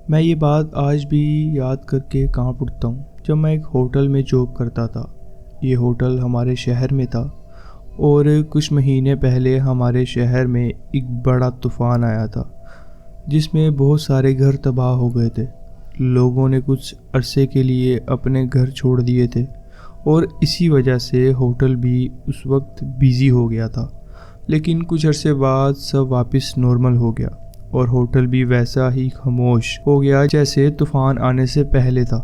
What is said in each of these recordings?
میں یہ بات آج بھی یاد کر کے کانپ اٹھتا ہوں جب میں ایک ہوٹل میں جاب کرتا تھا۔ یہ ہوٹل ہمارے شہر میں تھا اور کچھ مہینے پہلے ہمارے شہر میں ایک بڑا طوفان آیا تھا جس میں بہت سارے گھر تباہ ہو گئے تھے۔ لوگوں نے کچھ عرصے کے لیے اپنے گھر چھوڑ دیے تھے اور اسی وجہ سے ہوٹل بھی اس وقت بیزی ہو گیا تھا، لیکن کچھ عرصے بعد سب واپس نارمل ہو گیا اور ہوٹل بھی ویسا ہی خاموش ہو گیا جیسے طوفان آنے سے پہلے تھا۔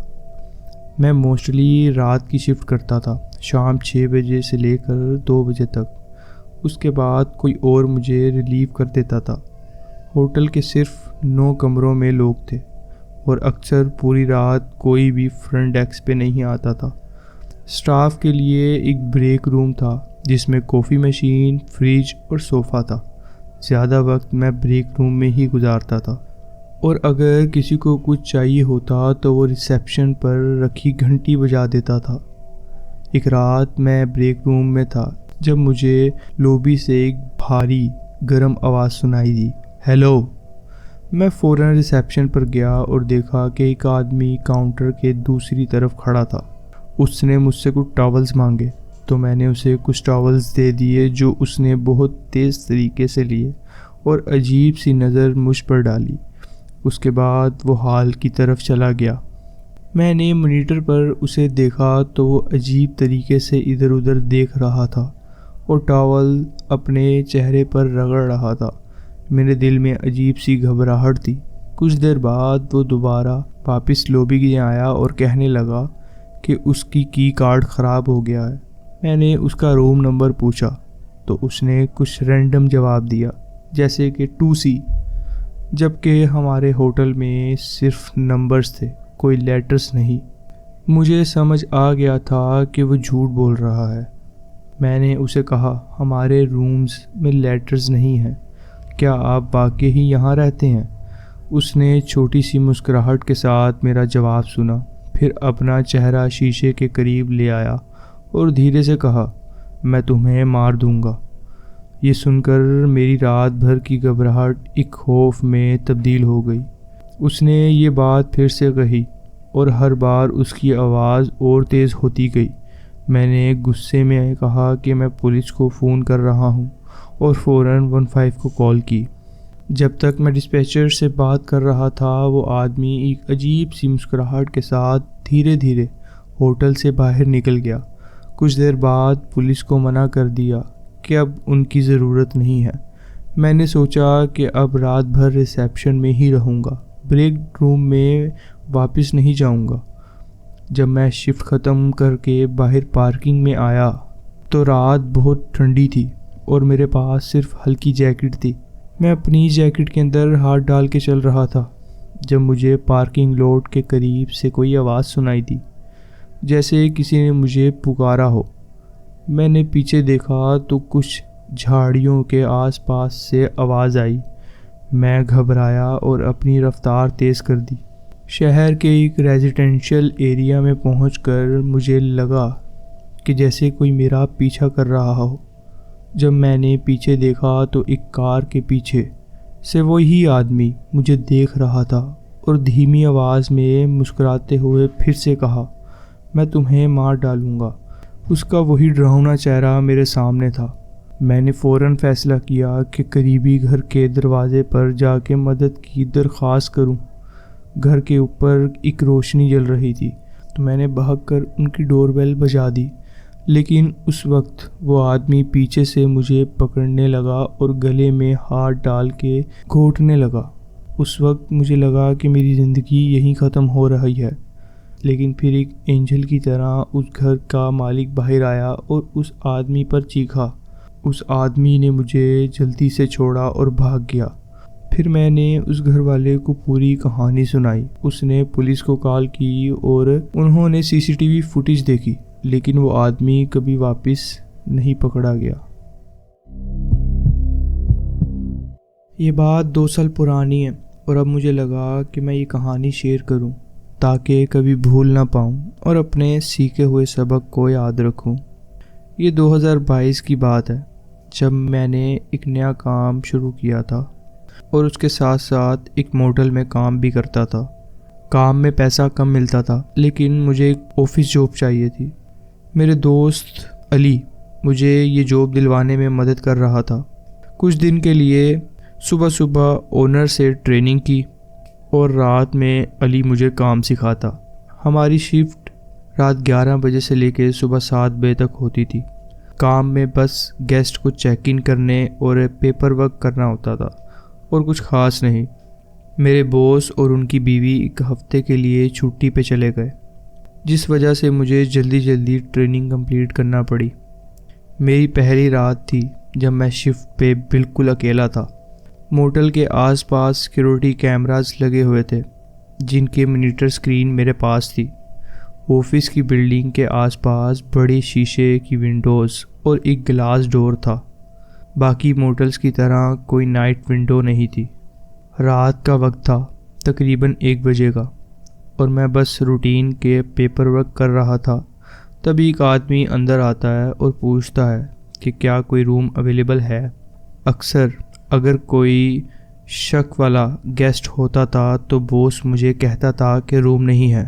میں موسٹلی رات کی شفٹ کرتا تھا، شام 6 بجے سے لے کر 2 بجے تک۔ اس کے بعد کوئی اور مجھے ریلیو کر دیتا تھا۔ ہوٹل کے صرف 9 کمروں میں لوگ تھے اور اکثر پوری رات کوئی بھی فرنٹ ڈیسک پہ نہیں آتا تھا۔ سٹاف کے لیے ایک بریک روم تھا جس میں کافی مشین، فریج اور صوفہ تھا۔ زیادہ وقت میں بریک روم میں ہی گزارتا تھا اور اگر کسی کو کچھ چاہیے ہوتا تو وہ ریسیپشن پر رکھی گھنٹی بجا دیتا تھا۔ ایک رات میں بریک روم میں تھا جب مجھے لوبی سے ایک بھاری گرم آواز سنائی دی، ہیلو۔ میں فوراً ریسیپشن پر گیا اور دیکھا کہ ایک آدمی کاؤنٹر کے دوسری طرف کھڑا تھا۔ اس نے مجھ سے کچھ ٹاولز مانگے تو میں نے اسے کچھ ٹاولز دے دیے جو اس نے بہت تیز طریقے سے لیے اور عجیب سی نظر مجھ پر ڈالی۔ اس کے بعد وہ ہال کی طرف چلا گیا۔ میں نے مانیٹر پر اسے دیکھا تو وہ عجیب طریقے سے ادھر ادھر دیکھ رہا تھا اور ٹاول اپنے چہرے پر رگڑ رہا تھا۔ میرے دل میں عجیب سی گھبراہٹ تھی۔ کچھ دیر بعد وہ دوبارہ واپس لوبی میں آیا اور کہنے لگا کہ اس کی کارڈ خراب ہو گیا ہے۔ میں نے اس کا روم نمبر پوچھا تو اس نے کچھ رینڈم جواب دیا جیسے کہ 2C، جبکہ ہمارے ہوٹل میں صرف نمبرز تھے، کوئی لیٹرز نہیں۔ مجھے سمجھ آ گیا تھا کہ وہ جھوٹ بول رہا ہے۔ میں نے اسے کہا، ہمارے رومز میں لیٹرز نہیں ہیں، کیا آپ واقعی ہی یہاں رہتے ہیں؟ اس نے چھوٹی سی مسکراہٹ کے ساتھ میرا جواب سنا، پھر اپنا چہرہ شیشے کے قریب لے آیا اور دھیرے سے کہا، میں تمہیں مار دوں گا۔ یہ سن کر میری رات بھر کی گھبراہٹ ایک خوف میں تبدیل ہو گئی۔ اس نے یہ بات پھر سے کہی اور ہر بار اس کی آواز اور تیز ہوتی گئی۔ میں نے غصے میں کہا کہ میں پولیس کو فون کر رہا ہوں اور فوراً 15 کو کال کی۔ جب تک میں ڈسپیچر سے بات کر رہا تھا وہ آدمی ایک عجیب سی مسکراہٹ کے ساتھ دھیرے دھیرے ہوٹل سے باہر نکل گیا۔ کچھ دیر بعد پولیس کو منع کر دیا کہ اب ان کی ضرورت نہیں ہے۔ میں نے سوچا کہ اب رات بھر ریسیپشن میں ہی رہوں گا، بریک روم میں واپس نہیں جاؤں گا۔ جب میں شفٹ ختم کر کے باہر پارکنگ میں آیا تو رات بہت ٹھنڈی تھی اور میرے پاس صرف ہلکی جیکٹ تھی۔ میں اپنی جیکٹ کے اندر ہاتھ ڈال کے چل رہا تھا جب مجھے پارکنگ لاٹ کے قریب سے کوئی آواز سنائی دی، جیسے کسی نے مجھے پکارا ہو۔ میں نے پیچھے دیکھا تو کچھ جھاڑیوں کے آس پاس سے آواز آئی۔ میں گھبرایا اور اپنی رفتار تیز کر دی۔ شہر کے ایک ریزیڈینشل ایریا میں پہنچ کر مجھے لگا کہ جیسے کوئی میرا پیچھا کر رہا ہو۔ جب میں نے پیچھے دیکھا تو ایک کار کے پیچھے سے وہی آدمی مجھے دیکھ رہا تھا اور دھیمی آواز میں مسکراتے ہوئے پھر سے کہا، میں تمہیں مار ڈالوں گا۔ اس کا وہی ڈراؤنا چہرہ میرے سامنے تھا۔ میں نے فوراً فیصلہ کیا کہ قریبی گھر کے دروازے پر جا کے مدد کی درخواست کروں۔ گھر کے اوپر ایک روشنی جل رہی تھی تو میں نے بھاگ کر ان کی ڈور بیل بجا دی، لیکن اس وقت وہ آدمی پیچھے سے مجھے پکڑنے لگا اور گلے میں ہاتھ ڈال کے گھونٹنے لگا۔ اس وقت مجھے لگا کہ میری زندگی یہیں ختم ہو رہی ہے، لیکن پھر ایک اینجل کی طرح اس گھر کا مالک باہر آیا اور اس آدمی پر چیخا۔ اس آدمی نے مجھے جلدی سے چھوڑا اور بھاگ گیا۔ پھر میں نے اس گھر والے کو پوری کہانی سنائی۔ اس نے پولیس کو کال کی اور انہوں نے CCTV فوٹیج دیکھی، لیکن وہ آدمی کبھی واپس نہیں پکڑا گیا۔ یہ بات 2 سال پرانی ہے اور اب مجھے لگا کہ میں یہ کہانی شیئر کروں تاکہ کبھی بھول نہ پاؤں اور اپنے سیکھے ہوئے سبق کو یاد رکھوں۔ یہ 2022 کی بات ہے جب میں نے ایک نیا کام شروع کیا تھا۔ اور اس کے ساتھ ساتھ ایک موٹل میں کام بھی کرتا تھا۔ کام میں پیسہ کم ملتا تھا لیکن مجھے ایک آفس جاب چاہیے تھی۔ میرے دوست علی مجھے یہ جاب دلوانے میں مدد کر رہا تھا۔ کچھ دن کے لیے صبح صبح اونر سے ٹریننگ کی اور رات میں علی مجھے کام سکھاتا۔ ہماری شفٹ رات 11 بجے سے لے کے صبح 7 بجے تک ہوتی تھی۔ کام میں بس گیسٹ کو چیک ان کرنے اور پیپر ورک کرنا ہوتا تھا اور کچھ خاص نہیں۔ میرے باس اور ان کی بیوی ایک ہفتے کے لیے چھٹی پہ چلے گئے، جس وجہ سے مجھے جلدی جلدی ٹریننگ کمپلیٹ کرنا پڑی۔ میری پہلی رات تھی جب میں شفٹ پہ بالکل اکیلا تھا۔ موٹل کے آس پاس سیکیورٹی کیمراز لگے ہوئے تھے جن کے مانیٹر اسکرین میرے پاس تھی۔ آفس کی بلڈنگ کے آس پاس بڑے شیشے کی ونڈوز اور ایک گلاس ڈور تھا۔ باقی موٹلز کی طرح کوئی نائٹ ونڈو نہیں تھی۔ رات کا وقت تھا، تقریباً 1 بجے کا، اور میں بس روٹین کے پیپر ورک کر رہا تھا۔ تبھی ایک آدمی اندر آتا ہے اور پوچھتا ہے کہ کیا کوئی روم اویلیبل ہے۔ اکثر اگر کوئی شک والا گیسٹ ہوتا تھا تو باس مجھے کہتا تھا کہ روم نہیں ہے،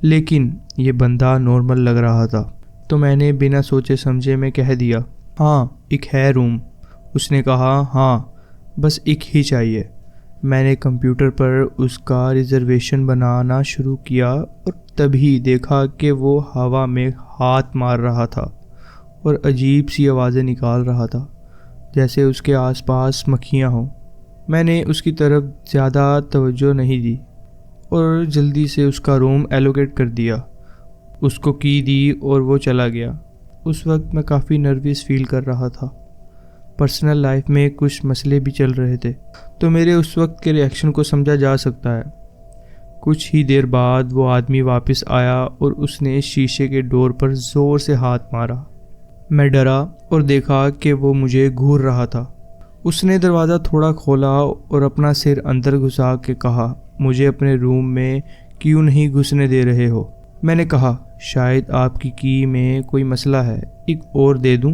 لیکن یہ بندہ نارمل لگ رہا تھا تو میں نے بنا سوچے سمجھے میں کہہ دیا ہاں ایک ہے روم۔ اس نے کہا ہاں بس ایک ہی چاہیے۔ میں نے کمپیوٹر پر اس کا ریزرویشن بنانا شروع کیا اور تبھی دیکھا کہ وہ ہوا میں ہاتھ مار رہا تھا اور عجیب سی آوازیں نکال رہا تھا جیسے اس کے آس پاس مکھیاں ہوں۔ میں نے اس کی طرف زیادہ توجہ نہیں دی اور جلدی سے اس کا روم ایلوکیٹ کر دیا، اس کو کی دی اور وہ چلا گیا۔ اس وقت میں کافی نروس فیل کر رہا تھا۔ پرسنل لائف میں کچھ مسئلے بھی چل رہے تھے تو میرے اس وقت کے ریئیکشن کو سمجھا جا سکتا ہے۔ کچھ ہی دیر بعد وہ آدمی واپس آیا اور اس نے شیشے کے ڈور پر زور سے ہاتھ مارا۔ میں ڈرا اور دیکھا کہ وہ مجھے گھور رہا تھا۔ اس نے دروازہ تھوڑا کھولا اور اپنا سر اندر گھسا کے کہا مجھے اپنے روم میں کیوں نہیں گھسنے دے رہے ہو؟ میں نے کہا شاید آپ کی کی میں کوئی مسئلہ ہے، ایک اور دے دوں؟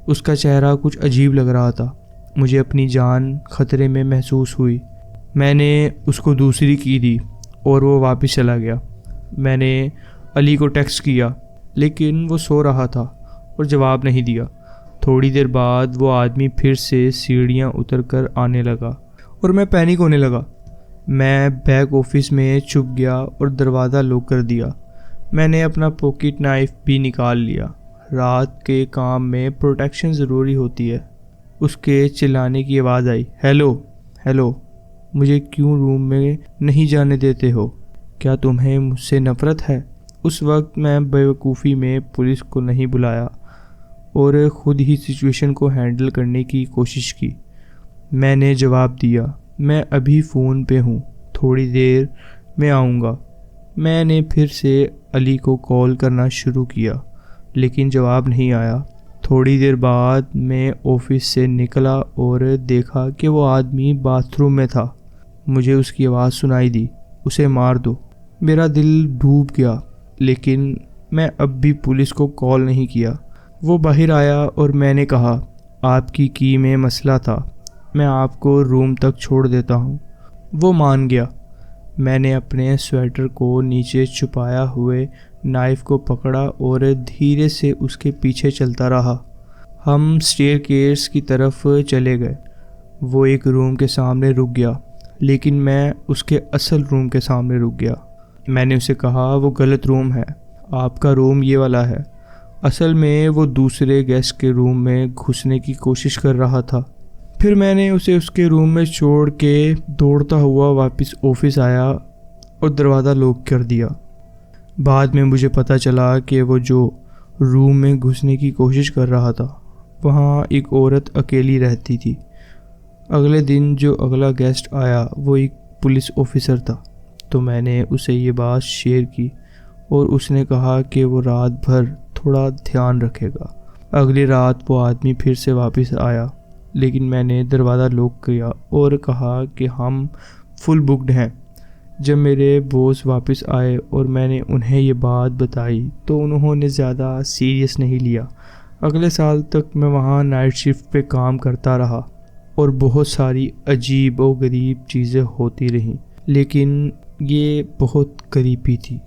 اس کا چہرہ کچھ عجیب لگ رہا تھا۔ مجھے اپنی جان خطرے میں محسوس ہوئی۔ میں نے اس کو دوسری کی دی اور وہ واپس چلا گیا۔ میں نے علی کو ٹیکسٹ کیا لیکن وہ سو رہا تھا اور جواب نہیں دیا۔ تھوڑی دیر بعد وہ آدمی پھر سے سیڑھیاں اتر کر آنے لگا اور میں پینک ہونے لگا۔ میں بیک آفس میں چھپ گیا اور دروازہ لاک کر دیا۔ میں نے اپنا پاکٹ نائف بھی نکال لیا۔ رات کے کام میں پروٹیکشن ضروری ہوتی ہے۔ اس کے چلانے کی آواز آئی، ہیلو ہیلو، مجھے کیوں روم میں نہیں جانے دیتے ہو؟ کیا تمہیں مجھ سے نفرت ہے؟ اس وقت میں بیوقوفی میں پولیس کو نہیں بلایا اور خود ہی سچویشن کو ہینڈل کرنے کی کوشش کی۔ میں نے جواب دیا، میں ابھی فون پہ ہوں، تھوڑی دیر میں آؤں گا۔ میں نے پھر سے علی کو کال کرنا شروع کیا لیکن جواب نہیں آیا۔ تھوڑی دیر بعد میں آفس سے نکلا اور دیکھا کہ وہ آدمی باتھ روم میں تھا۔ مجھے اس کی آواز سنائی دی، اسے مار دو۔ میرا دل ڈوب گیا لیکن میں اب بھی پولیس کو کال نہیں کیا۔ وہ باہر آیا اور میں نے کہا آپ کی کی میں مسئلہ تھا، میں آپ کو روم تک چھوڑ دیتا ہوں۔ وہ مان گیا۔ میں نے اپنے سویٹر کو نیچے چھپایا ہوئے نائف کو پکڑا اور دھیرے سے اس کے پیچھے چلتا رہا۔ ہم سٹیئر کیس کی طرف چلے گئے۔ وہ ایک روم کے سامنے رک گیا لیکن میں اس کے اصل روم کے سامنے رک گیا۔ میں نے اسے کہا وہ غلط روم ہے، آپ کا روم یہ والا ہے۔ اصل میں وہ دوسرے گیسٹ کے روم میں گھسنے کی کوشش کر رہا تھا۔ پھر میں نے اسے اس کے روم میں چھوڑ کے دوڑتا ہوا واپس آفس آیا اور دروازہ لاک کر دیا۔ بعد میں مجھے پتہ چلا کہ وہ جو روم میں گھسنے کی کوشش کر رہا تھا وہاں ایک عورت اکیلی رہتی تھی۔ اگلے دن جو اگلا گیسٹ آیا وہ ایک پولیس آفیسر تھا تو میں نے اسے یہ بات شیئر کی اور اس نے کہا کہ وہ رات بھر تھوڑا دھیان رکھے گا۔ اگلی رات وہ آدمی پھر سے واپس آیا لیکن میں نے دروازہ لاک کیا اور کہا کہ ہم فل بکڈ ہیں۔ جب میرے باس واپس آئے اور میں نے انہیں یہ بات بتائی تو انہوں نے زیادہ سیریس نہیں لیا۔ اگلے سال تک میں وہاں نائٹ شفٹ پہ کام کرتا رہا۔ اور بہت ساری عجیب و غریب چیزیں ہوتی رہیں، لیکن یہ بہت قریبی تھی۔